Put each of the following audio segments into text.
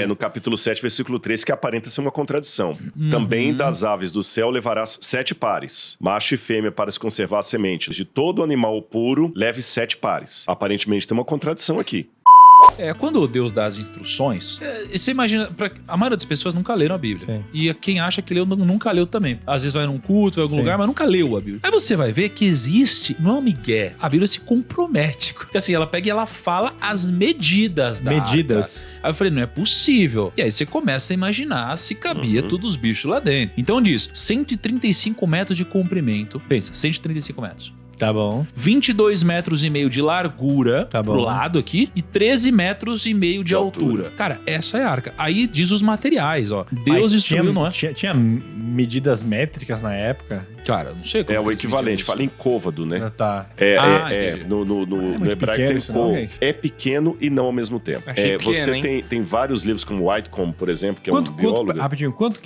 no capítulo 7, versículo 3, que aparenta ser uma contradição. Também das aves do céu levarás 7 pares, macho e fêmea, para se conservar a semente. De todo animal puro, leve 7 pares. Aparentemente tem uma contradição aqui. Quando Deus dá as instruções, você imagina, a maioria das pessoas nunca leram a Bíblia. Sim. E quem acha que leu, nunca leu também. Às vezes vai num culto, vai em algum lugar, mas nunca leu a Bíblia. Aí você vai ver que existe, não é um migué, a Bíblia se compromete. Porque assim, ela pega e ela fala as medidas da arca. Aí eu falei, não é possível. E aí você começa a imaginar se cabia todos os bichos lá dentro. Então diz, 135 metros de comprimento. Pensa, 135 metros. Tá bom. 22 metros e meio de largura pro lado aqui e 13 metros e meio de altura. Cara, essa é a arca. Aí diz os materiais, ó. Deus instruiu, não é? Tinha medidas métricas na época? Cara, não sei como é o equivalente, fala em côvado, né? Tá. No hebraico tem côvado. É pequeno e não ao mesmo tempo. Você tem vários livros como Whitcomb, por exemplo, que é um biólogo. Rapidinho, quanto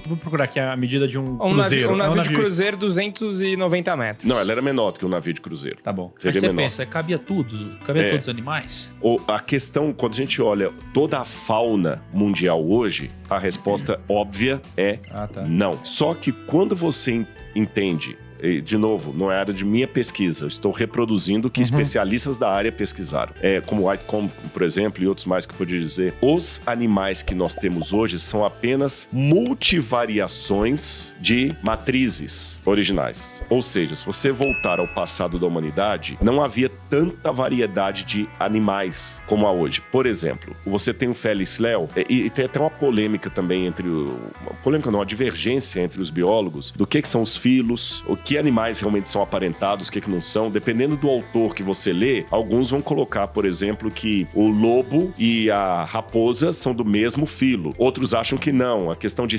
vou procurar aqui a medida de um cruzeiro? Um navio de cruzeiro, 290 metros. Não, ela era menor do que um navio de cruzeiro. Tá bom. Aí você pensa, cabia todos os animais? A questão, quando a gente olha toda a fauna mundial hoje, a resposta óbvia é não. Só que quando você entende, de novo, não é área de minha pesquisa, eu estou reproduzindo o que especialistas da área pesquisaram. Como Whitecomb, por exemplo, e outros mais que eu podia dizer. Os animais que nós temos hoje são apenas multivariações de matrizes originais. Ou seja, se você voltar ao passado da humanidade, não havia tanta variedade de animais como há hoje. Por exemplo, você tem o Felis Leo, e tem até uma polêmica também uma divergência entre os biólogos do que são os filos, o que animais realmente são aparentados, o que não são. Dependendo do autor que você lê, alguns vão colocar, por exemplo, que o lobo e a raposa são do mesmo filo. Outros acham que não. A questão de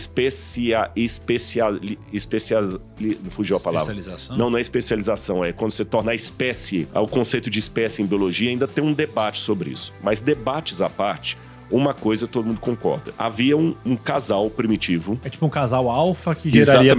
fugiu a palavra. Especialização? Não é especialização. É quando você torna a espécie. O conceito de espécie em biologia ainda tem um debate sobre isso. Mas debates à parte, uma coisa todo mundo concorda. Havia um casal primitivo. É tipo um casal alfa que geraria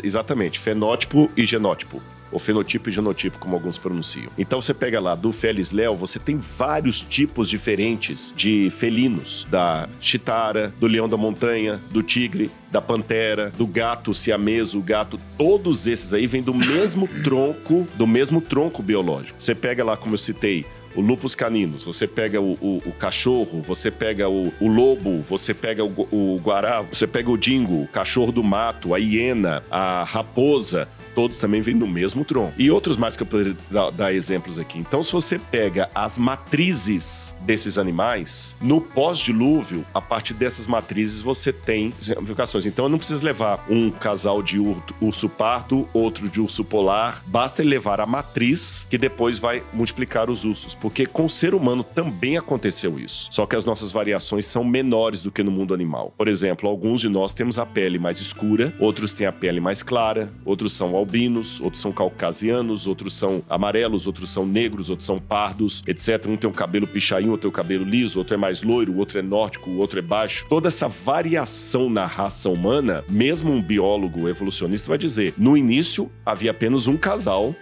Exatamente. Fenótipo e genótipo. Ou fenotipo e genotipo, como alguns pronunciam. Então você pega lá, do Felis Leo, você tem vários tipos diferentes de felinos. Da chitara, do leão da montanha, do tigre, da pantera, do gato siameso, o gato. Todos esses aí vêm do mesmo tronco biológico. Você pega lá, como eu citei, o lupus caninus, você pega o cachorro, você pega o lobo, você pega o guará, você pega o dingo, o cachorro do mato, a hiena, a raposa, todos também vêm do mesmo tronco. E outros mais que eu poderia dar exemplos aqui. Então, se você pega as matrizes desses animais, no pós-dilúvio, a partir dessas matrizes você tem ramificações. Então, eu não preciso levar um casal de urso pardo, outro de urso polar. Basta ele levar a matriz, que depois vai multiplicar os ursos. Porque com o ser humano também aconteceu isso. Só que as nossas variações são menores do que no mundo animal. Por exemplo, alguns de nós temos a pele mais escura, outros têm a pele mais clara, outros são albinos, outros são caucasianos, outros são amarelos, outros são negros, outros são pardos, etc. Um tem um cabelo pichain, outro tem o cabelo liso, outro é mais loiro, o outro é nórdico, o outro é baixo. Toda essa variação na raça humana, mesmo um biólogo evolucionista vai dizer, no início havia apenas um casal,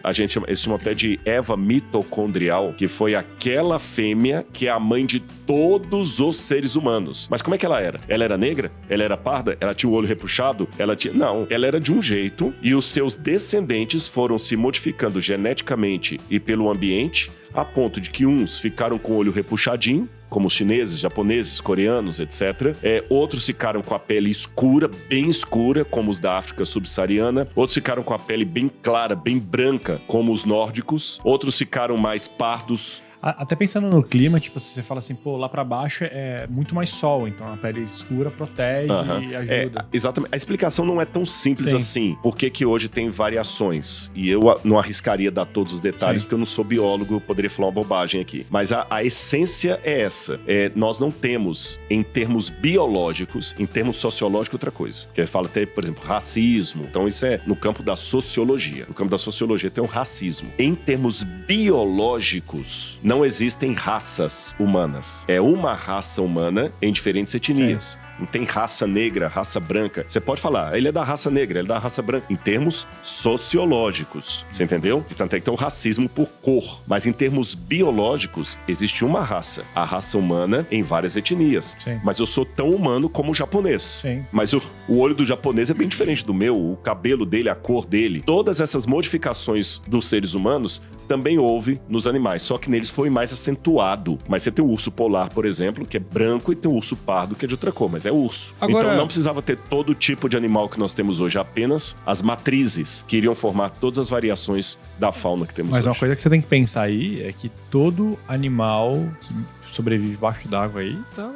eles chamam até de Eva mitocondrial, que foi aquela fêmea que é a mãe de todos os seres humanos. Mas como é que ela era? Ela era negra? Ela era parda? Ela tinha o olho repuxado? Não, ela era de um jeito e os seus descendentes foram se modificando geneticamente e pelo ambiente, a ponto de que uns ficaram com o olho repuxadinho, como os chineses, japoneses, coreanos, etc. Outros ficaram com a pele escura, bem escura, como os da África subsaariana. Outros ficaram com a pele bem clara, bem branca, como os nórdicos. Outros ficaram mais pardos. Até pensando no clima, tipo, se você fala assim, lá pra baixo é muito mais sol, então a pele escura protege e ajuda. Exatamente. A explicação não é tão simples assim. Por que hoje tem variações? E eu não arriscaria dar todos os detalhes, porque eu não sou biólogo, eu poderia falar uma bobagem aqui. Mas a essência é essa. Nós não temos, em termos biológicos, em termos sociológicos, outra coisa. Que fala até, por exemplo, racismo. Então isso é no campo da sociologia. No campo da sociologia tem o racismo. Em termos biológicos, não existem raças humanas. É uma raça humana em diferentes etnias. Não tem raça negra, raça branca. Você pode falar, ele é da raça negra, ele é da raça branca. Em termos sociológicos, você entendeu? E tanto é que tem o racismo por cor. Mas em termos biológicos, existe uma raça. A raça humana em várias etnias. Sim. Mas eu sou tão humano como o japonês. Sim. Mas o olho do japonês é bem diferente do meu, o cabelo dele, a cor dele. Todas essas modificações dos seres humanos também houve nos animais, só que neles foi mais acentuado. Mas você tem o urso polar, por exemplo, que é branco, e tem o urso pardo, que é de outra cor, mas é urso. Agora... Então não precisava ter todo tipo de animal que nós temos hoje, apenas as matrizes, que iriam formar todas as variações da fauna que temos Mas hoje. uma coisa que você tem que pensar aí é que todo animal que sobrevive debaixo d'água aí, tá...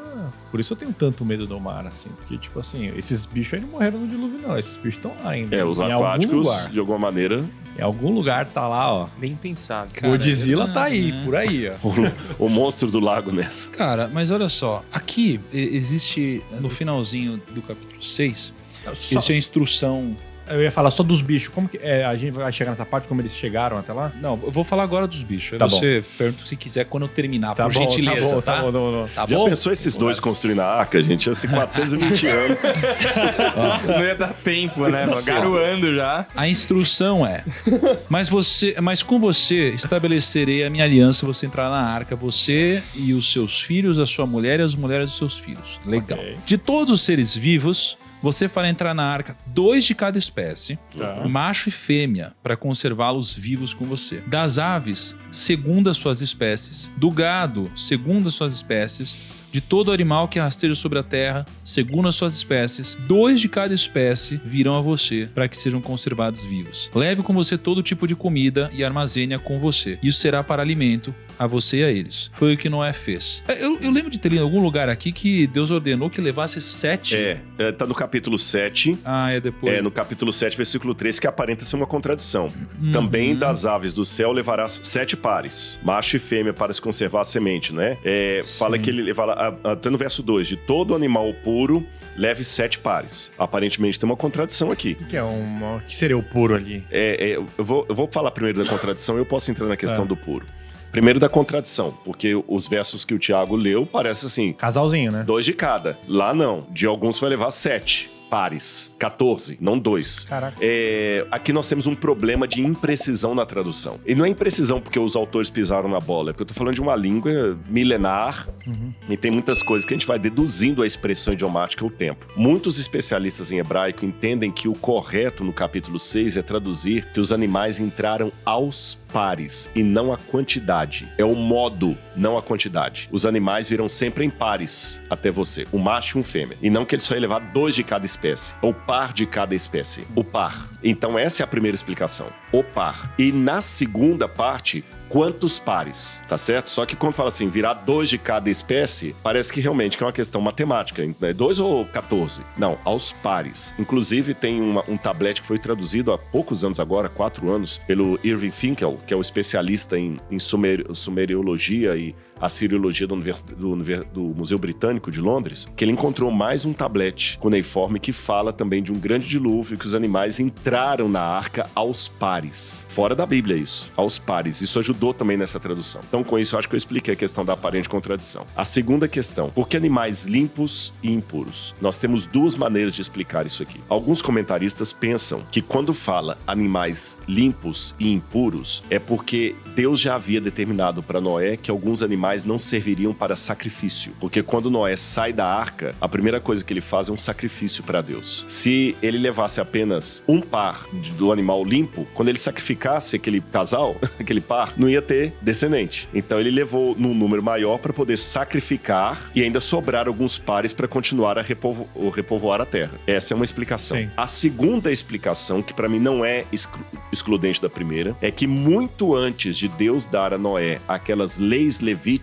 Por isso eu tenho tanto medo do mar, assim. Porque, tipo assim, esses bichos aí não morreram no dilúvio, não. Esses bichos estão lá ainda. Os em aquáticos, algum lugar. de alguma maneira... Em algum lugar tá lá, ó. Bem pensado. Cara, Godzilla tá aí, né? por aí, ó. o monstro do lago Ness. Cara, mas olha só. Aqui existe, no finalzinho do capítulo 6, existe a instrução... Eu ia falar só dos bichos. Como que a gente vai chegar nessa parte, como eles chegaram até lá? Não, eu vou falar agora dos bichos. Aí Tá você pergunta se quiser quando eu terminar, por bom, gentileza, tá bom. Tá Já bom? pensou esses dois construindo a arca, gente? Ia ser 420 anos. Não ia dar tempo, né? Garoando já. A instrução é: mas com você estabelecerei a minha aliança, você entrar na arca, você e os seus filhos, a sua mulher e as mulheres dos seus filhos. Legal. Ok. De todos os seres vivos, você fará entrar na arca 2 de cada espécie, Tá. macho e fêmea, para conservá-los vivos com você. Das aves, segundo as suas espécies. Do gado, segundo as suas espécies. De todo animal que rasteja sobre a terra, segundo as suas espécies, 2 de cada espécie virão a você, para que sejam conservados vivos. Leve com você todo tipo de comida e armazene-a com você. Isso será para alimento a você e a eles. Foi o que Noé fez. Eu lembro de ter lido em algum lugar aqui que Deus ordenou que levasse 7. Tá no capítulo 7. Ah, é depois. No capítulo 7, versículo 3, que aparenta ser uma contradição. Também das aves do céu levarás 7 pares, macho e fêmea, para se conservar a semente, né? Fala que ele levará, até no verso 2, de todo animal puro, leve 7 pares. Aparentemente tem uma contradição aqui. O que seria o puro ali? Eu vou falar primeiro da contradição e eu posso entrar na questão do puro. Primeiro da contradição, porque os versos que o Tiago leu parece assim... Casalzinho, né? 2 de cada. Lá não. De alguns vai levar 7 pares. 14, não 2. Caraca. Aqui nós temos um problema de imprecisão na tradução. E não é imprecisão porque os autores pisaram na bola, é porque eu tô falando de uma língua milenar e tem muitas coisas que a gente vai deduzindo a expressão idiomática ao tempo. Muitos especialistas em hebraico entendem que o correto no capítulo 6 é traduzir que os animais entraram aos pares e não a quantidade. É o modo, não a quantidade. Os animais virão sempre em pares até você, um macho e um fêmea. E não que ele só ia levar 2 de cada espécie, ou par de cada espécie. O par. Então essa é a primeira explicação. O par. E na segunda parte, quantos pares, tá certo? Só que quando fala assim, virar 2 de cada espécie, parece que realmente é uma questão matemática. 2 ou 14? Não, aos pares. Inclusive tem um tablete que foi traduzido há poucos anos agora, 4 anos, pelo Irving Finkel, que é o especialista em sumeriologia e assiriologia do Museu Britânico de Londres, que ele encontrou mais um tablete cuneiforme que fala também de um grande dilúvio, que os animais entraram na arca aos pares. Fora da Bíblia isso, aos pares. Isso ajudou também nessa tradução. Então com isso eu acho que eu expliquei a questão da aparente contradição. A segunda questão, por que animais limpos e impuros? Nós temos 2 maneiras de explicar isso aqui. Alguns comentaristas pensam que quando fala animais limpos e impuros, é porque Deus já havia determinado para Noé que alguns animais não serviriam para sacrifício. Porque quando Noé sai da arca, a primeira coisa que ele faz é um sacrifício para Deus. Se ele levasse apenas um par do animal limpo, quando ele sacrificasse aquele casal, aquele par, não ia ter descendente. Então ele levou num número maior para poder sacrificar e ainda sobrar alguns pares para continuar a repovoar a terra. Essa é uma explicação. Sim. A segunda explicação, que para mim não é excludente da primeira, é que muito antes de Deus dar a Noé aquelas leis levíticas,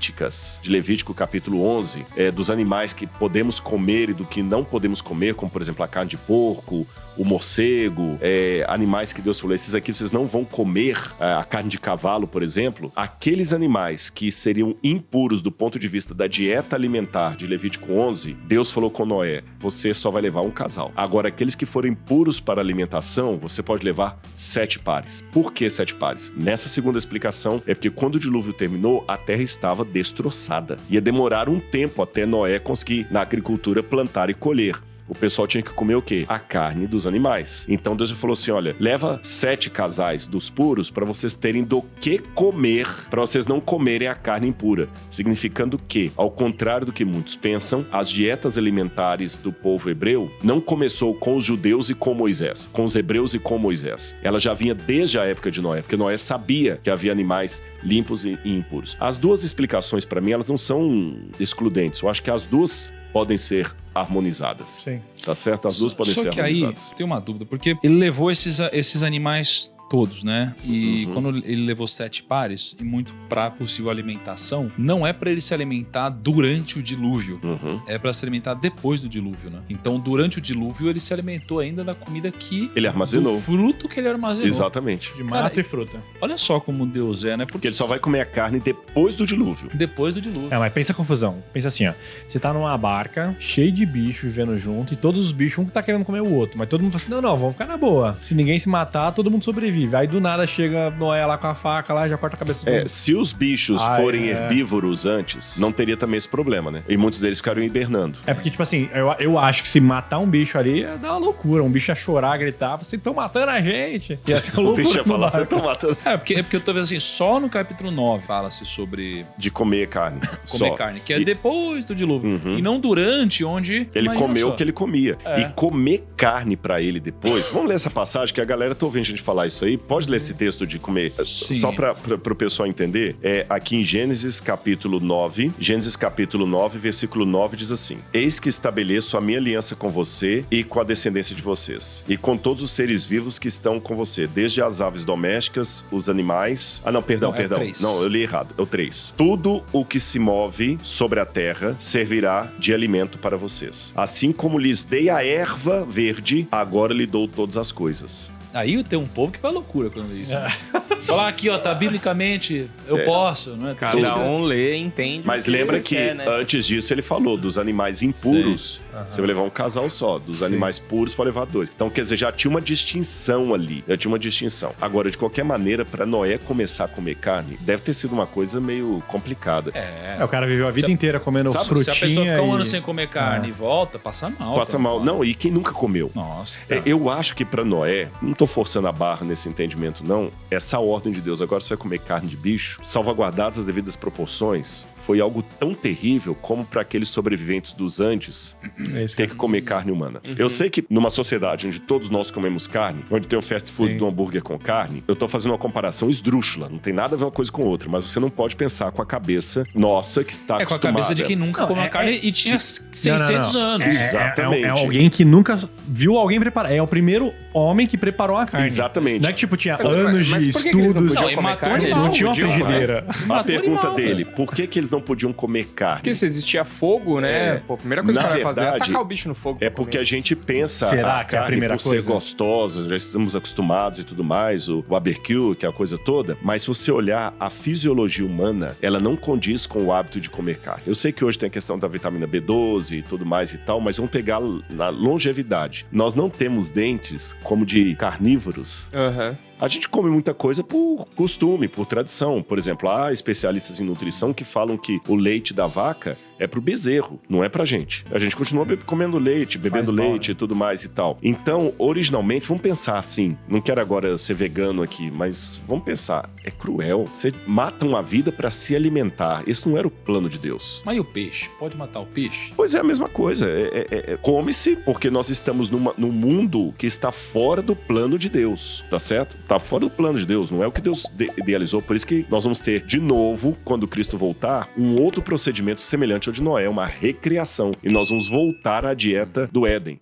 de Levítico capítulo 11, dos animais que podemos comer e do que não podemos comer, como por exemplo a carne de porco, o morcego, animais que Deus falou, esses aqui vocês não vão comer, a carne de cavalo, por exemplo. Aqueles animais que seriam impuros do ponto de vista da dieta alimentar de Levítico 11, Deus falou com Noé, você só vai levar um casal. Agora, aqueles que forem puros para alimentação, você pode levar 7 pares. Por que 7 pares? Nessa segunda explicação, é porque quando o dilúvio terminou, a terra estava estava destroçada. Ia demorar um tempo até Noé conseguir, na agricultura, plantar e colher. O pessoal tinha que comer o quê? A carne dos animais. Então Deus falou assim, olha, leva 7 casais dos puros para vocês terem do que comer, para vocês não comerem a carne impura. Significando que, ao contrário do que muitos pensam, as dietas alimentares do povo hebreu não começou com os judeus e com Moisés, com os hebreus e com Moisés. Ela já vinha desde a época de Noé, porque Noé sabia que havia animais limpos e impuros. As duas explicações, para mim, elas não são excludentes. Eu acho que as duas podem ser harmonizadas. Sim. Tá certo? As duas podem ser harmonizadas. Só que aí tem uma dúvida, porque ele levou esses animais todos, né? E quando ele levou 7 pares, e muito para possível alimentação, não é para ele se alimentar durante o dilúvio, é para se alimentar depois do dilúvio, né? Então, durante o dilúvio, ele se alimentou ainda da comida que... Ele armazenou. Do fruto que ele armazenou. Exatamente. De mato e fruta. Olha só como Deus é, né? Porque ele só vai comer a carne depois do dilúvio. Depois do dilúvio. Mas pensa a confusão. Pensa assim, ó. Você tá numa barca, cheio de bicho vivendo junto, e todos os bichos, um que tá querendo comer o outro. Mas todo mundo fala assim, não, vamos ficar na boa. Se ninguém se matar, todo mundo sobrevive. Aí do nada chega Noé lá com a faca lá e já corta a cabeça do mundo. Se os bichos forem herbívoros antes, não teria também esse problema, né? E muitos deles ficariam hibernando. É porque, tipo assim, eu acho que se matar um bicho ali ia dar uma loucura. Um bicho ia chorar, gritar, vocês estão matando a gente. Ia ser uma O loucura. bicho ia falar, vocês estão matando. Porque eu tô vendo assim, só no capítulo 9 fala-se sobre De comer carne. comer só. carne, que é depois do dilúvio. E não durante, onde... Ele imagina comeu só. o que ele comia. É. E comer carne pra ele depois... Vamos ler essa passagem, que a galera tá ouvindo a gente falar isso aí. Pode ler esse texto de comer? Sim. Só pro pessoal entender. Aqui em Gênesis capítulo 9. Gênesis capítulo 9, versículo 9 diz assim: Eis que estabeleço a minha aliança com você e com a descendência de vocês. E com todos os seres vivos que estão com você. Desde as aves domésticas, os animais... Ah, não, perdão. 3. Não, eu li errado. É o 3. Tudo o que se move sobre a terra servirá de alimento para vocês. Assim como lhes dei a erva verde, agora lhe dou todas as coisas. Aí tem um povo que faz loucura quando vê isso. Né? Falar aqui, ó, tá biblicamente, eu posso, não é? Cada um lê, entende. Mas o lembra ele que quer, né? antes disso ele falou dos animais impuros, você vai levar um casal só. Dos animais puros pode levar 2. Então, quer dizer, já tinha uma distinção ali. Agora, de qualquer maneira, pra Noé começar a comer carne, deve ter sido uma coisa meio complicada. O cara viveu a vida inteira comendo frutinha. Se a pessoa ficar um ano sem comer carne e volta, passa mal. Passa mal. Não, e quem nunca comeu? Nossa. Eu acho que pra Noé, não tô forçando a barra nesse entendimento, não. Essa ordem de Deus, agora você vai comer carne de bicho, salvaguardadas as devidas proporções, foi algo tão terrível como para aqueles sobreviventes dos Andes ter que comer carne humana. Eu sei que numa sociedade onde todos nós comemos carne, onde tem o fast food do hambúrguer com carne, eu tô fazendo uma comparação esdrúxula, não tem nada a ver uma coisa com outra, mas você não pode pensar com a cabeça nossa que está acostumada. Com a cabeça de quem nunca comeu carne e tinha 600 anos. Exatamente. É alguém que nunca viu alguém preparar. É o primeiro homem que preparou a carne. Exatamente. Não é que, tipo, tinha anos de por que que eles não estudos. podiam Não, comer matou carne? animal. Não tinha uma Podiam, frigideira. A pergunta animal, dele, por que eles não podiam comer carne? Porque se existia fogo, né? Pô, a primeira coisa que Na o cara vai fazer é verdade, tacar o bicho no fogo. É porque a gente pensa Será a que é a carne primeira por ser coisa? gostosa, já estamos acostumados e tudo mais, o barbecue, que é a coisa toda, mas se você olhar a fisiologia humana, ela não condiz com o hábito de comer carne. Eu sei que hoje tem a questão da vitamina B12 e tudo mais e tal, mas vamos pegar na longevidade. Nós não temos dentes como de carnívoros. Aham. A gente come muita coisa por costume, por tradição. Por exemplo, há especialistas em nutrição que falam que o leite da vaca é pro bezerro, não é pra gente. A gente continua comendo leite, bebendo leite e tudo mais e tal. Então, originalmente, vamos pensar assim, não quero agora ser vegano aqui, mas vamos pensar, é cruel. Você mata uma vida pra se alimentar. Esse não era o plano de Deus. Mas e o peixe? Pode matar o peixe? Pois é, a mesma coisa. Come-se porque nós estamos num mundo que está fora do plano de Deus, tá certo? Tá fora do plano de Deus, não é o que Deus idealizou. Por isso que nós vamos ter, de novo, quando Cristo voltar, um outro procedimento semelhante ao de Noé, uma recriação. E nós vamos voltar à dieta do Éden.